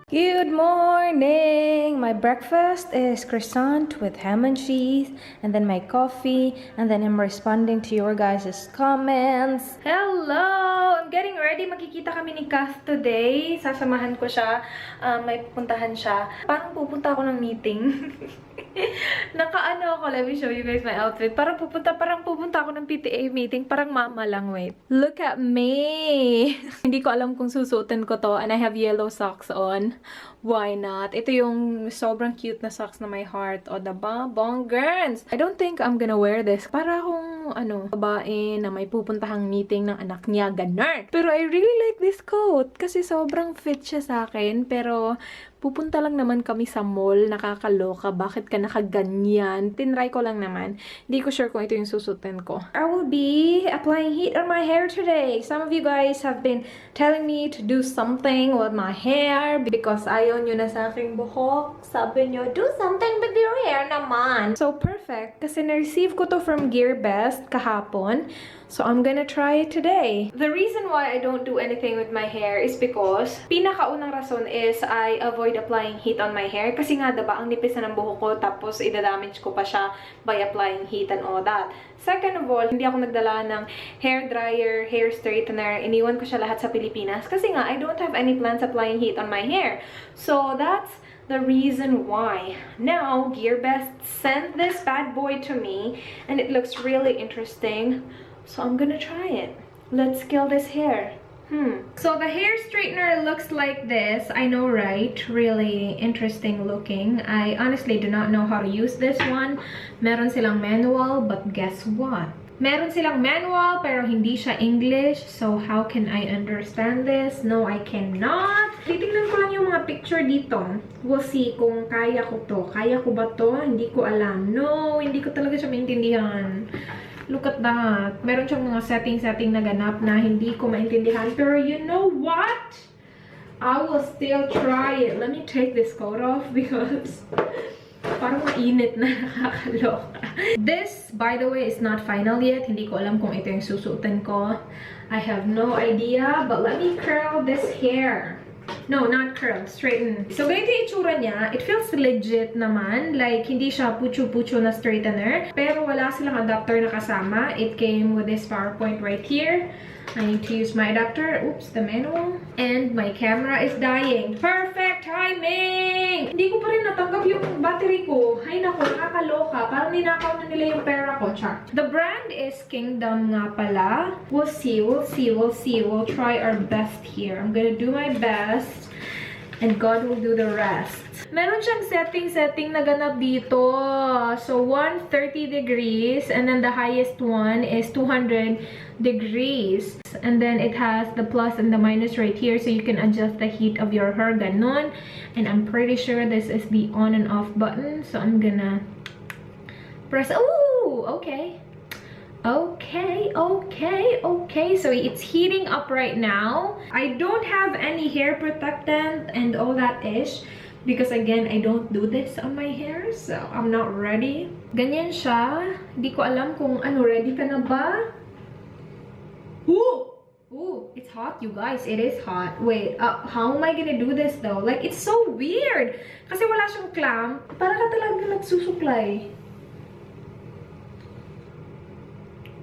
Good morning! My breakfast is croissant with ham and cheese, and then my coffee, and then I'm responding to your guys' comments. Hello! I'm getting ready. Makikita kami ni Kath today. Sasamahan ko siya. May pupuntahan siya. Parang pupunta ako ng meeting. Nakaano ako. Let me show you guys my outfit. Parang pupunta ako ng PTA meeting. Parang mama lang. Wait. Look at me! Hindi ko alam kung susuotin ko to, and I have yellow socks on. Why not? Ito yung sobrang cute na socks na my heart. O, diba? Bonggers! I don't think I'm gonna wear this. Para akong, babae na may pupuntahang meeting ng anak niya. Ganun! Pero I really like this coat. Kasi sobrang fit siya sa akin. Pero, pupunta lang naman kami sa mall. Nakakaloka. Bakit ka nakaganyan? Tinry ko lang naman. Hindi ko sure kung ito yung susutin ko. I will be applying heat on my hair today. Some of you guys have been telling me to do something with my hair because ayaw nyo na sa aking buhok. Sabi nyo, do something with your hair naman. So, perfect. Kasi na-receive ko to from Gear Best kahapon. So, I'm gonna try it today. The reason why I don't do anything with my hair is because pinakaunang rason is I avoid applying heat on my hair. Kasi nga, diba, ang nipis na ng buhok ko tapos idadamage ko pa siya by applying heat and all that. Second of all, hindi ako nagdala ng hair dryer, hair straightener. Iniwan ko siya lahat sa Pilipinas. Kasi nga, I don't have any plans applying heat on my hair. So, that's the reason why. Now, GearBest sent this bad boy to me and it looks really interesting. So I'm gonna try it. Let's scale this hair. So the hair straightener looks like this. I know, right? Really interesting looking. I honestly do not know how to use this one. Meron silang manual, but guess what? Meron silang manual, pero hindi siya English. So how can I understand this? No, I cannot. Titingnan ko lang yung mga picture dito. We'll see kung kaya ko to. Kaya ko ba to? Hindi ko alam. No, hindi ko talaga siya maintindihan. Look at that. Meron siyang mga setting na ganap na hindi ko maintindihan. Pero you know what? I will still try it. Let me take this coat off because parang mainit na, nakakaloka. This, by the way, is not final yet. Hindi ko alam kung ito yung susuotin ko. I have no idea. But let me curl this hair. No, not curl. Straighten. So, ganito yung itsura niya. It feels legit naman. Like, hindi siya pucho-pucho na straightener. Pero wala silang adapter na kasama. It came with this PowerPoint right here. I need to use my adapter. Oops, the manual. And my camera is dying. Perfect timing! Hindi ko pa rin natanggap yung battery ko. Ay naku, nakakaloka. Parang ninakaw na nila yung pera ko. Char. The brand is Kingdom nga pala. We'll see. We'll try our best here. I'm gonna do my best. And God will do the rest. Meron siyang setting na ganap dito. So, 130 degrees. And then the highest one is 200 degrees. And then it has the plus and the minus right here. So, you can adjust the heat of your hair. Ganon. And I'm pretty sure this is the on and off button. So, I'm gonna press. Ooh! Okay. Okay. So it's heating up right now. I don't have any hair protectant and all that ish. Because again, I don't do this on my hair. So I'm not ready. Ganyan siya. Di ko alam kung ready ka na ba? Ooh, it's hot, you guys. It is hot. Wait, how am I gonna do this though? Like, it's so weird. Kasi wala siyang clamp. Para ka talaga nagsusuklay.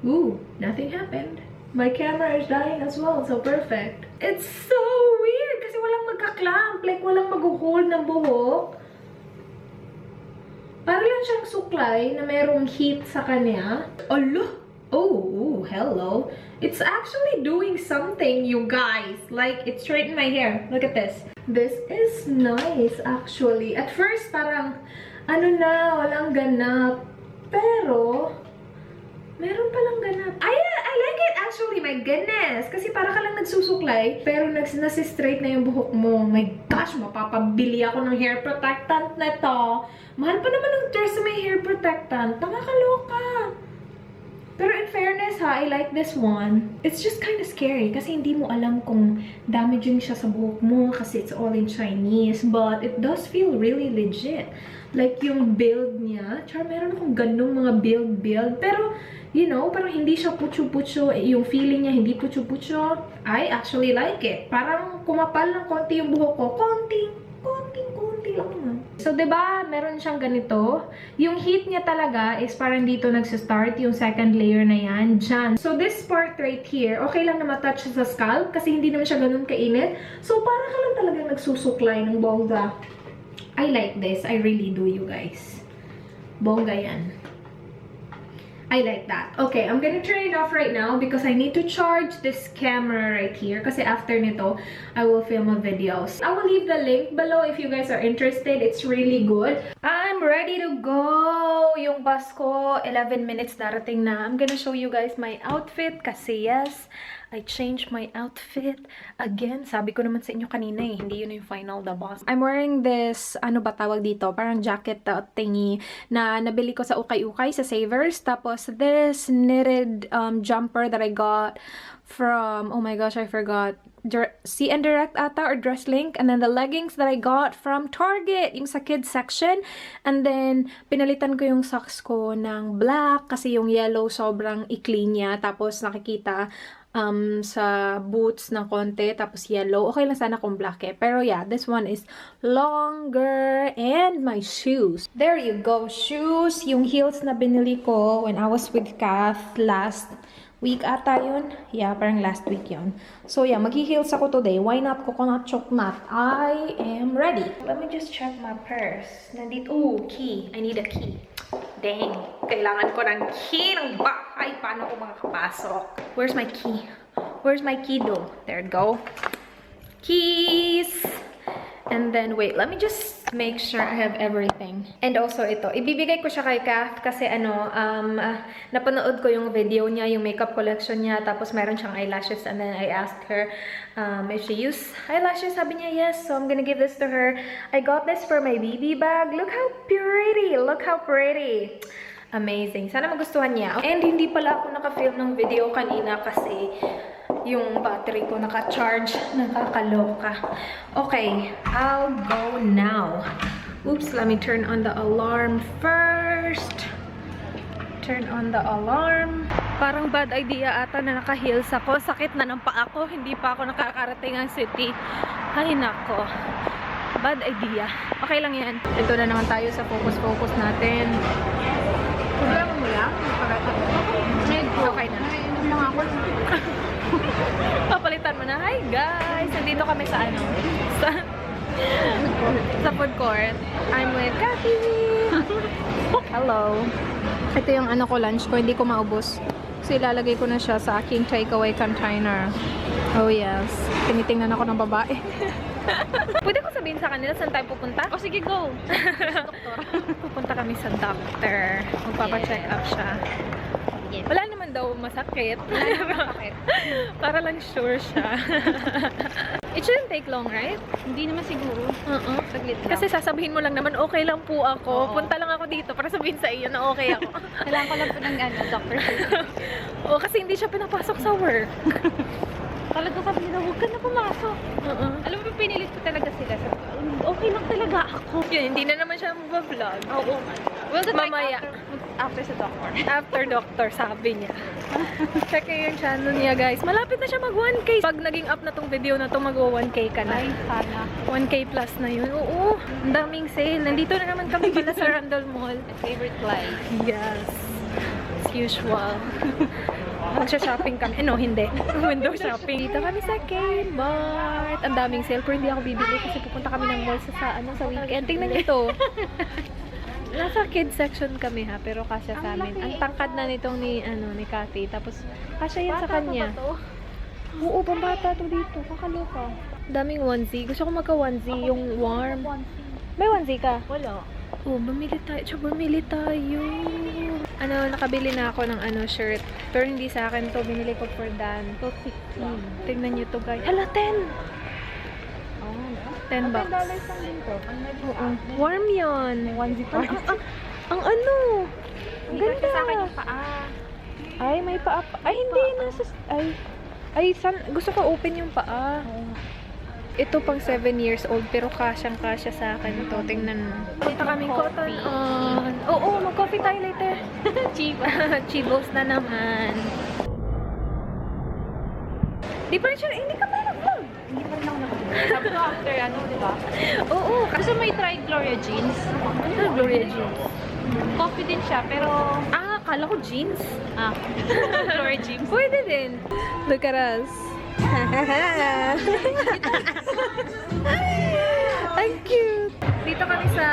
Ooh, nothing happened. My camera is dying as well, so perfect. It's so weird kasi walang magka-clamp. Like, walang mag-hold ng buhok. Para lang siyang suklay na merong heat sa kanya. Oh, hello. It's actually doing something, you guys. Like, it straightened my hair. Look at this. This is nice, actually. At first, parang, walang ganap. Pero meron palang ganap. I like it actually, my goodness. Kasi para ka lang nagsusuklay, pero nasi-straight na yung buhok mo. My gosh, mapapabili ako ng hair protectant na to. Mahal pa naman ng Tresemme hair protectant. Nakakaloka. Pero in fairness ha, I like this one. It's just kind of scary kasi hindi mo alam kung damaging siya sa buhok mo kasi it's all in Chinese. But it does feel really legit. Like yung build niya. Char, meron akong ganung mga build. Pero, you know, parang hindi siya pucho-pucho. Yung feeling niya hindi pucho-pucho. I actually like it. Parang kumapal ng konti yung buhok ko. Konti. So, diba, meron siyang ganito. Yung heat niya talaga is parang dito nagsistart, yung second layer na yan, dyan. So, this part right here, okay lang na matouch sa scalp kasi hindi naman siya ganun kainit. So, parang ka lang talaga nagsusuklay ng bongga. I like this. I really do, you guys. Bongga yan. I like that. Okay, I'm gonna turn it off right now because I need to charge this camera right here. Kasi after nito, I will film a videos. I will leave the link below if you guys are interested. It's really good. I'm ready to go! Yung bus ko, 11 minutes darating na. I'm gonna show you guys my outfit kasi yes, I changed my outfit again. Sabi ko naman sa inyo kanina eh, hindi yun yung final the boss. I'm wearing this, ano ba tawag dito? Parang jacket thingy na nabili ko sa ukay-ukay sa Savers. Tapos this knitted jumper that I got from, oh my gosh, I forgot. CN Direct ata or Dress Link. And then the leggings that I got from Target, yung sa kids section. And then, pinalitan ko yung socks ko ng black kasi yung yellow sobrang ikli niya. Tapos nakikita sa boots ng konti, tapos yellow. Okay lang sana kung black eh. Pero yeah, this one is longer. And my shoes. There you go, shoes. Yung heels na binili ko when I was with Kath last week ata yun. Yeah, parang last week yun. So yeah, maghi-heels ako today. Why not coconut chocolate? I am ready. Let me just check my purse. Nandito, oh, key. I need a key. Dang, kailangan ko ng key ng bahay. Paano ko makakapasok? Where's my key? Where's my key though? There it go. Keys! And then, wait, let me just make sure I have everything. And also ito, ibibigay ko siya kay Kath kasi napanood ko yung video niya, yung makeup collection niya, tapos meron siyang eyelashes and then I asked her if she used eyelashes. Sabi niya, yes, so I'm gonna give this to her. I got this for my BB bag. Look how pretty! Look how pretty! Amazing. Sana magustuhan niya. And hindi pala ako naka-film ng video kanina kasi yung battery ko naka-charge. Nakakaloka. Okay, I'll go now. Oops, let me turn on the alarm first. Turn on the alarm. Parang bad idea ata na naka-heels ako. Sakit na ng paa ko. Hindi pa ako nakakarating ang city. Ay, nako. Bad idea. Okay lang yan. Ito na naman tayo sa focus-focus natin. Problema mo lang? Okay na. Naiinom lang ako. Papalitan mo na. Hi guys! Nandito kami sa sa food court. I'm with Kathy! Hello! Ito yung ko lunch ko. Hindi ko maubos. So ilalagay ko na siya sa aking takeaway container. Oh yes. Tinitingnan ako ng babae. Pwede ko sabihin sa kanila saan tayo pupunta? O sige, go! Pupunta kami sa doctor. Magpapacheck up siya. Yes. Wala naman daw masakit. Wala naman masakit. Para lang sure siya. It shouldn't take long, right? Hindi naman siguro. Saglit lang. Kasi sasabihin mo lang naman, okay lang po ako. Oo. Punta lang ako dito para sabihin sa iyo na okay ako. Kailangan ko lang po ng doctor. O, kasi hindi siya pinapasok sa work. Talaga sabi nila, huwag ka na pumasok. Alam mo, pinilit ko talaga sila. Okay lang talaga ako. Yun, hindi na naman siya mag-vlog. Oo. Well, Mamaya. After sa doctor. After doctor, sabi niya. Check yung channel niya, guys. Malapit na siya mag 1K. Pag naging up na tong video na to, mag-1K ka na. Ay, sana. 1K plus na yun. Oo, ang daming sale. Nandito na naman kami pala sa Randall Mall. My favorite place. Yes. As usual. Magsha-shopping kami. No, hindi. Window shopping. Dito kami sa Kmart. Ang daming sale. Pero hindi ako bibili kasi pupunta kami ng mall sa weekend. Tingnan niyo to. Nasa kids section kami ha, pero kasya sa amin. Ang tangkad na nitong ni Kathy. Tapos kasya yan sa kanya. Oo, pambata to dito. Kakaloka. Daming onesie. Gusto ko magka-onesie, yung warm. May onesie ka? Wala. Oh, bumili tayo. Bumili tayo. Nakabili na ako ng shirt. Pero hindi sa akin to. Binili ko for Dan. To 16. Tignan nyo to, guys. Hala, 10! 10 bucks. $10 lang din to. Oo. Warm yun. Onesie pa. Ang ano? Ang Hindi kasi ganda. sa akin yung paa. Ay, may paa pa. Ay, hindi. Gusto ko open yung paa. Ito pang 7 years old, pero kasyang-kasya sa akin to. Tingnan mo. Punta kami cotton on. Oo, mag-coffee tayo later. Chibos na naman. Di pa rin siya, hindi ka pa nag-vlog. hindi pa rin ako nakabili. Sabi ko after ano, di ba? Oo. Gusto mo i-try Gloria Jeans? Ano Gloria Jeans? Coffee din siya, pero... Ah, kala ko jeans. Gloria Jeans. Pwede din. Look at us. Ang cute. Dito kami sa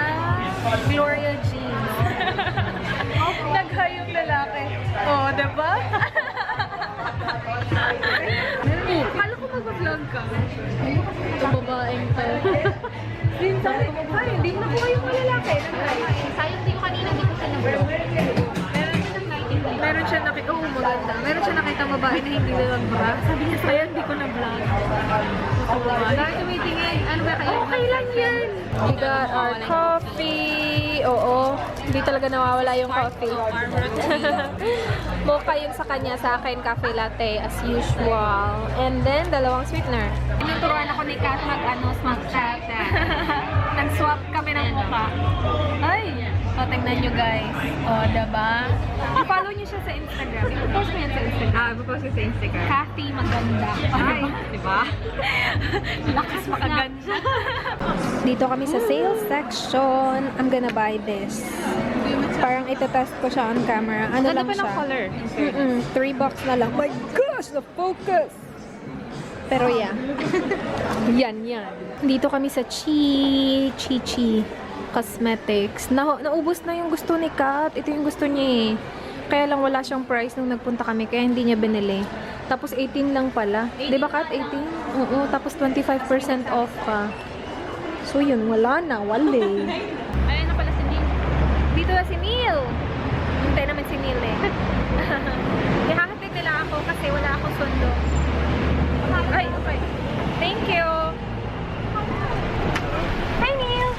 Gloria Jeans. Nag-hi yung lalaki. Oh, diba? Kala ko mag-vlog ka. Itong babaeng to. Sabi ko, hi, hindi mo nakuha yung lalaki. Sayang din ko kanina, hindi ko siya nag-vlog. Meron siya nakita, oh maganda. Meron siya nakita babae na hindi na nag-vlog. Sabi niya, sayang, hindi ko na-vlog. Bakit tumitingin? Ano ba kayo? Okay lang yan. We got our coffee. Oo. Hindi talaga nawawala yung coffee. Mocha yung sa kanya. Sa akin, cafe latte as usual. And then, dalawang sweetener. Tinuturuan ako ni Kat mag-chat. Nag-swap kami ng mukha. Ay! O, tingnan nyo guys. O, diba? Follow nyo siya sa Instagram. I-post mo yan sa Instagram. Ipopost ko sa Instagram. Kathy Maganda. Ay! Diba? Lakas makaganda. Dito kami sa sales section. I'm gonna buy this. Parang itetest ko siya on camera. Ano lang siya? color. $3 na lang. My gosh, the focus! Pero yeah. yan. Dito kami sa Chi Cosmetics. Naubos na yung gusto ni Kat. Ito yung gusto niya eh. Kaya lang wala siyang price nung nagpunta kami. Kaya hindi niya binili. Tapos 18 lang pala. Di ba Kat? 18? Oo. Tapos 25% off pa. So yun, wala na. Wale. Ayun na pala si Neil. Dito na si Neil. Hintay naman si Neil eh. Ihahatid nila ako kasi wala akong sundo. Ay, okay. Thank you. Hi, Neil.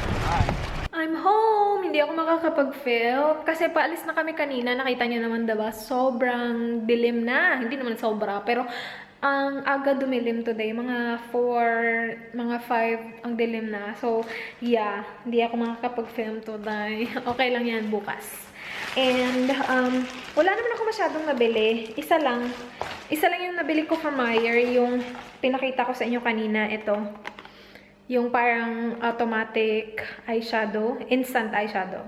I'm home. Hindi ako makakapag-film. Kasi paalis na kami kanina. Nakita niyo naman, diba? Sobrang dilim na. Hindi naman sobra. Pero ang aga dumilim today. Mga 4, mga 5 ang dilim na. So, yeah. Hindi ako makakapag-film today. Okay lang yan bukas. And, wala naman ako masyadong nabili. Isa lang yung nabili ko from Meyer. Yung pinakita ko sa inyo kanina. Ito. Yung parang automatic eyeshadow. Instant eyeshadow.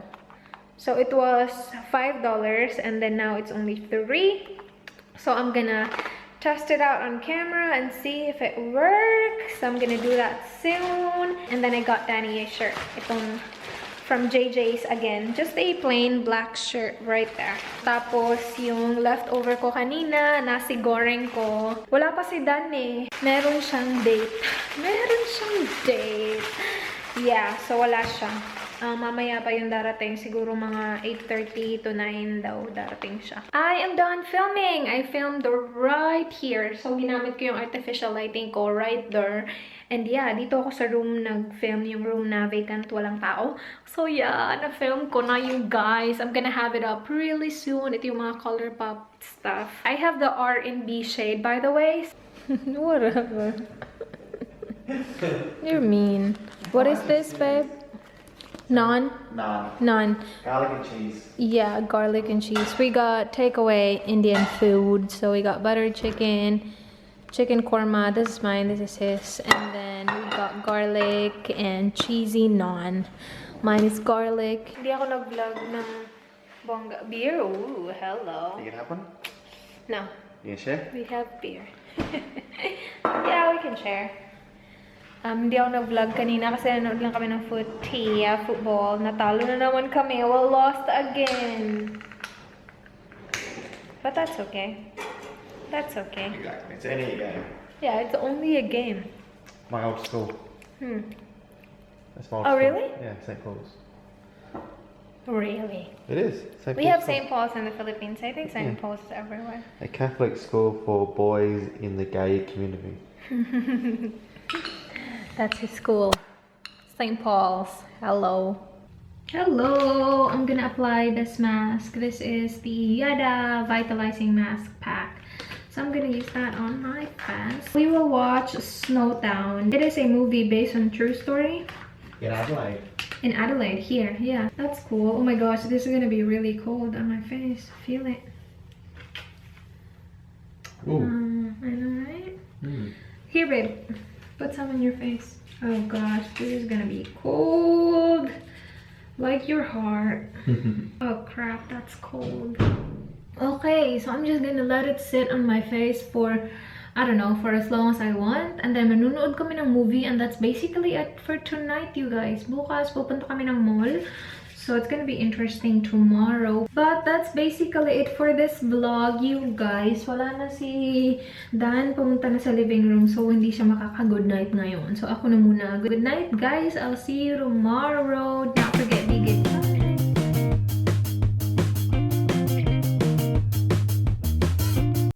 So, it was $5 and then now it's only $3. So, I'm gonna test it out on camera and see if it works. So, I'm gonna do that soon. And then I got Danny a shirt. Itong from JJ's again. Just a plain black shirt right there. Tapos, yung leftover ko kanina, nasi goreng ko. Wala pa si Dan eh. Meron siyang date. Yeah, so wala siya. Mamaya pa yung darating. Siguro mga 8:30 to 9 daw darating siya. I am done filming! I filmed right here. So, ginamit ko yung artificial lighting ko right there. And yeah, dito ako sa room nag-film, yung room na vacant, walang tao. So yeah, na-film ko na you guys. I'm gonna have it up really soon. Ito yung mga ColourPop stuff. I have the R&B shade, by the way. Whatever. You're mean. What is this, babe? Naan? Naan. Garlic and cheese. Yeah, garlic and cheese. We got takeaway Indian food. So we got butter chicken, chicken korma. This is mine, this is his. And then we got garlic and cheesy naan. Mine is garlic. Hindi ako nag-vlog ng bongga. Beer? Ooh, hello. You can have one? No, You can share? we have beer. Yeah, we can share. Hindi ako nag-vlog kanina kasi nanood lang kami ng football. Natalo na naman kami. We lost again. But that's okay. That's okay. Exactly. It's any game. Yeah, it's only a game. My old school. That's my old Oh, school. really? Yeah, St. Paul's. Really? It is. St. We Paul's have School. St. Paul's in the Philippines. I think St. Yeah. Paul's is everywhere. A Catholic school for boys in the gay community. That's his school. St. Paul's. Hello. Hello. I'm gonna apply this mask. This is the Yada Vitalizing Mask Pack. So I'm gonna use that on my face. We will watch Snowtown. It is a movie based on true story. In Adelaide. In Adelaide, here. Yeah, that's cool. Oh my gosh, this is gonna be really cold on my face. Feel it. Ooh. I know, right? Mm. Here, babe. Put some in your face. Oh gosh, this is gonna be cold. Like your heart. Oh crap, that's cold. Okay, so I'm just gonna let it sit on my face for, I don't know, for as long as I want. And then manunood kami ng movie, and that's basically it for tonight, you guys. Bukas, pupunta kami ng mall. So it's gonna be interesting tomorrow. But that's basically it for this vlog, you guys. Wala na si Dan, pumunta na sa living room. So hindi siya makaka-good night ngayon. So ako na muna. Good night, guys. I'll see you tomorrow. Not